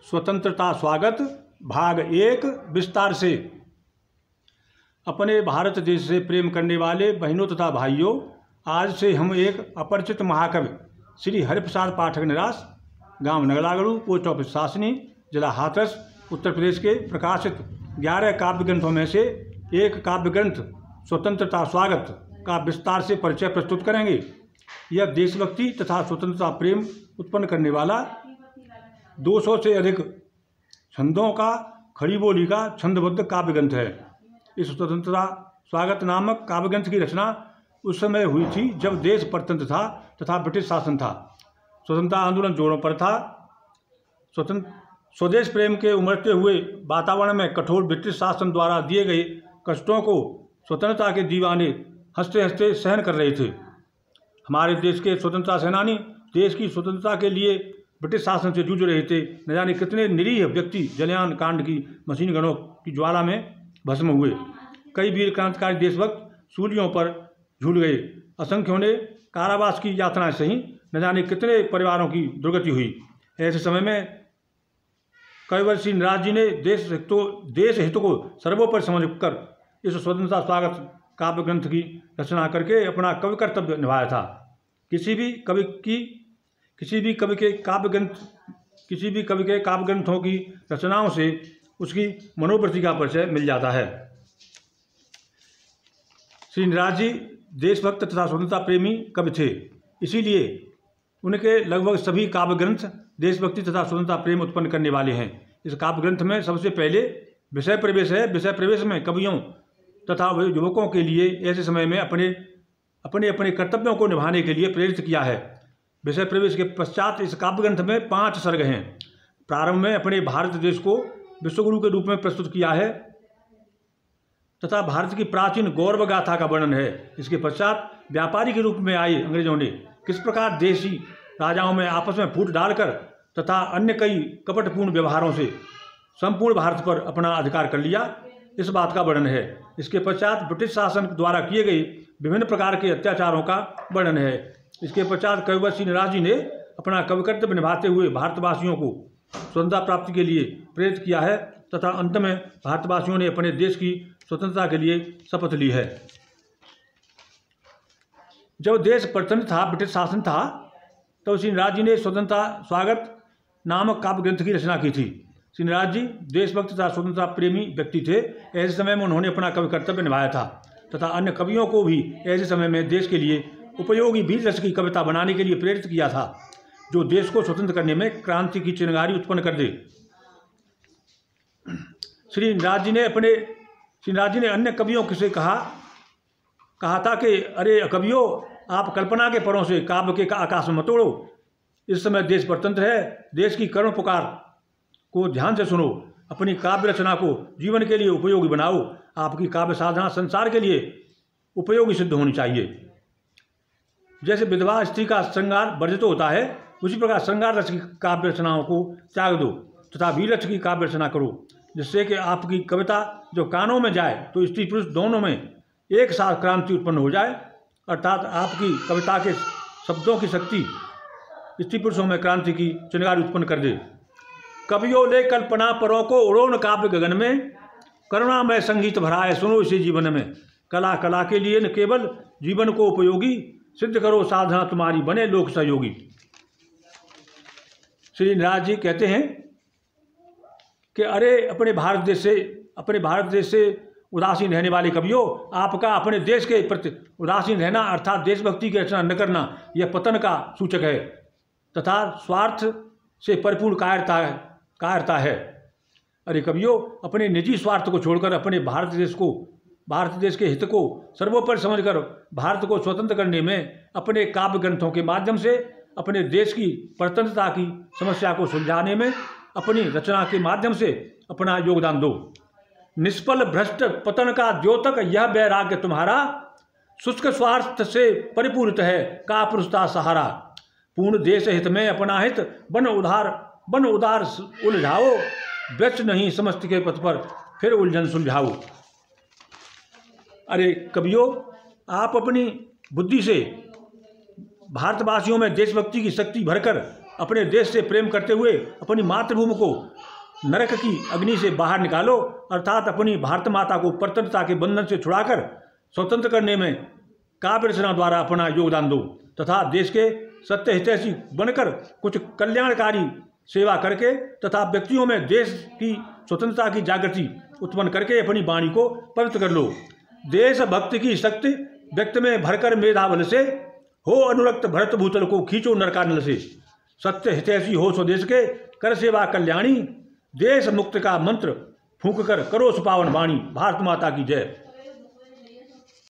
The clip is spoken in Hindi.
स्वतंत्रता स्वागत भाग 1 विस्तार से। अपने भारत देश से प्रेम करने वाले बहनों तथा भाइयों, आज से हम एक अपरिचित महाकवि श्री हरिप्रसाद पाठक निराश, गांव नगलागढ़ू, पोस्ट ऑफिस सासनी, जिला हाथरस, उत्तर प्रदेश के प्रकाशित 11 काव्य ग्रंथों में से एक काव्य ग्रंथ स्वतंत्रता स्वागत का विस्तार से परिचय प्रस्तुत करेंगे। यह देशभक्ति तथा स्वतंत्रता प्रेम उत्पन्न करने वाला 200 से अधिक छंदों का खड़ी बोली का छंदबद्ध काव्य ग्रंथ है। इस स्वतंत्रता स्वागत नामक काव्य ग्रंथ की रचना उस समय हुई थी जब देश परतंत्र था तथा ब्रिटिश शासन था। स्वतंत्रता आंदोलन जोरों पर था। स्वदेश प्रेम के उमड़ते हुए वातावरण में कठोर ब्रिटिश शासन द्वारा दिए गए कष्टों को स्वतंत्रता के दीवाने हंसते हंसते सहन कर रहे थे। हमारे देश के स्वतंत्रता सेनानी देश की स्वतंत्रता के लिए ब्रिटिश शासन से जूझ रहे थे। न जाने कितने निरीह व्यक्ति जलियान कांड की मशीन गनों की ज्वाला में भस्म हुए। कई वीर क्रांतिकारी देशभक्त सूलियों पर झूल गए। असंख्यों ने कारावास की यातनाएं सही। न जाने कितने परिवारों की दुर्गति हुई। ऐसे समय में कविवर श्री निराश जी ने देश हित को सर्वोपरि समझकर इस स्वतंत्रता स्वागत काव्य ग्रंथ की रचना करके अपना कवि कर्तव्य निभाया था। किसी भी कवि के काव्य ग्रंथों की रचनाओं से उसकी मनोवृत्ति का परिचय मिल जाता है। श्री निराश जी देशभक्त तथा स्वतंत्रता प्रेमी कवि थे, इसीलिए उनके लगभग सभी काव्य ग्रंथ देशभक्ति तथा स्वतंत्रता प्रेम उत्पन्न करने वाले हैं। इस काव्य ग्रंथ में सबसे पहले विषय प्रवेश है। विषय प्रवेश में कवियों तथा युवकों के लिए ऐसे समय में अपने कर्तव्यों को निभाने के लिए प्रेरित किया है। विषय प्रवेश के पश्चात इस काव्य ग्रंथ में 5 सर्ग हैं। प्रारंभ में अपने भारत देश को विश्वगुरु के रूप में प्रस्तुत किया है तथा भारत की प्राचीन गौरव गाथा का वर्णन है। इसके पश्चात व्यापारी के रूप में आए अंग्रेजों ने किस प्रकार देशी राजाओं में आपस में फूट डालकर तथा अन्य कई कपटपूर्ण व्यवहारों से संपूर्ण भारत पर अपना अधिकार कर लिया, इस बात का वर्णन है। इसके पश्चात ब्रिटिश शासन द्वारा किए गए विभिन्न प्रकार के अत्याचारों का वर्णन है। इसके पश्चात कविवर श्री निराश जी ने अपना कवि कर्तव्य निभाते हुए भारतवासियों को स्वतंत्रता प्राप्ति के लिए प्रेरित किया है तथा अंत में भारतवासियों ने अपने देश की स्वतंत्रता के लिए शपथ ली है। जब देश परतंत्र था, ब्रिटिश शासन था, तब श्री निराश जी ने स्वतंत्रता स्वागत नामक काव्य ग्रंथ की रचना की थी। श्री निराश जी देशभक्त तथा स्वतंत्रता प्रेमी व्यक्ति थे। ऐसे समय में उन्होंने अपना कवि कर्तव्य निभाया था तथा अन्य कवियों को भी ऐसे समय में देश के लिए उपयोगी वीर रस की कविता बनाने के लिए प्रेरित किया था, जो देश को स्वतंत्र करने में क्रांति की चिंगारी उत्पन्न कर दे। श्री निराश जी ने अन्य कवियों से कहा था कि अरे कवियों, आप कल्पना के परों से काव्य के आकाश में मत उड़ो। इस समय देश परतंत्र है। देश की करुण पुकार को ध्यान से सुनो। अपनी काव्य रचना को जीवन के लिए उपयोगी बनाओ। आपकी काव्य साधना संसार के लिए उपयोगी सिद्ध होनी चाहिए। जैसे विधवा स्त्री का श्रृंगार वर्जित होता है, उसी प्रकार श्रृंगार रच की काव्य रचनाओं को त्याग दो तथा वीर रच की काव्य रचना करो, जिससे कि आपकी कविता जो कानों में जाए तो स्त्री पुरुष दोनों में एक साथ क्रांति उत्पन्न हो जाए, अर्थात आपकी कविता के शब्दों की शक्ति स्त्री पुरुषों में क्रांति की चिंगारी उत्पन्न कर दे। कवियों ले कल्पना परों को उड़ो न काव्य गगन में, करुणामय संगीत भरा है सुनो इसी जीवन में। कला के लिए न केवल जीवन को उपयोगी, सिद्ध करो साधना तुम्हारी बने लोक सहयोगी। श्री निराश जी कहते हैं कि अरे अपने भारत देश से उदासीन रहने वाले कवियों, आपका अपने देश के प्रति उदासीन रहना अर्थात देशभक्ति की रचना न करना यह पतन का सूचक है तथा स्वार्थ से परिपूर्ण कायरता है। अरे कवियों, अपने निजी स्वार्थ को छोड़कर अपने भारत देश के हित को सर्वोपरि समझकर भारत को स्वतंत्र करने में अपने काव्य ग्रंथों के माध्यम से अपने देश की परतंत्रता की समस्या को सुलझाने में अपनी रचना के माध्यम से अपना योगदान दो। निष्फल भ्रष्ट पतन का द्योतक यह वैराग्य तुम्हारा, शुष्क स्वार्थ से परिपूरित है कापुरुषता सहारा। पूर्ण देश हित में अपना हित बन उदार उलझाओ, व्यस्त नहीं समस्त के पथ पर फिर उलझन सुलझाओ। अरे कवियों, आप अपनी बुद्धि से भारतवासियों में देशभक्ति की शक्ति भरकर अपने देश से प्रेम करते हुए अपनी मातृभूमि को नरक की अग्नि से बाहर निकालो, अर्थात अपनी भारत माता को परतंत्रता के बंधन से छुड़ाकर स्वतंत्र करने में काव्य रचना द्वारा अपना योगदान दो तथा देश के सत्य हितैषी बनकर कुछ कल्याणकारी सेवा करके तथा व्यक्तियों में देश की स्वतंत्रता की जागृति उत्पन्न करके अपनी वाणी को पवित्र कर लो। देशभक्ति की शक्ति व्यक्ति में भरकर मेधाबल से हो अनुरक्त भरत भूतल को खींचो नरकानल से। सत्य हितैषी हो स्वदेश के कर सेवा कल्याणी, देश मुक्त का मंत्र फूंक कर करो सुपावन वाणी। भारत माता की जय।